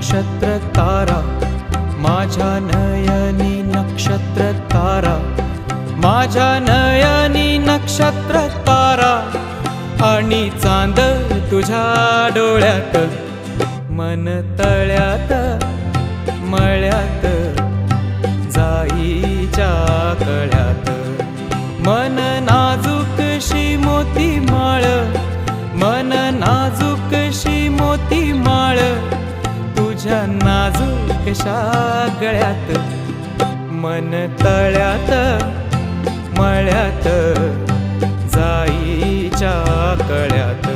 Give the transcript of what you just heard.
नक्षत्र तारा, माझ्या नयनी नक्षत्र तारा, माझ्या नयनी नक्षत्र तारा, आणि चांद तुझ्या डोळ्यात, मन तळ्यात मळ्यात जाईच्या कळ्यात, मन नाजूकशी मोती माळ, मन नाजूकशी मोती माळ, तुझ्या नाजूकशा गळ्यात, मन तळ्यात मळ्यात जाईच्या कळ्यात.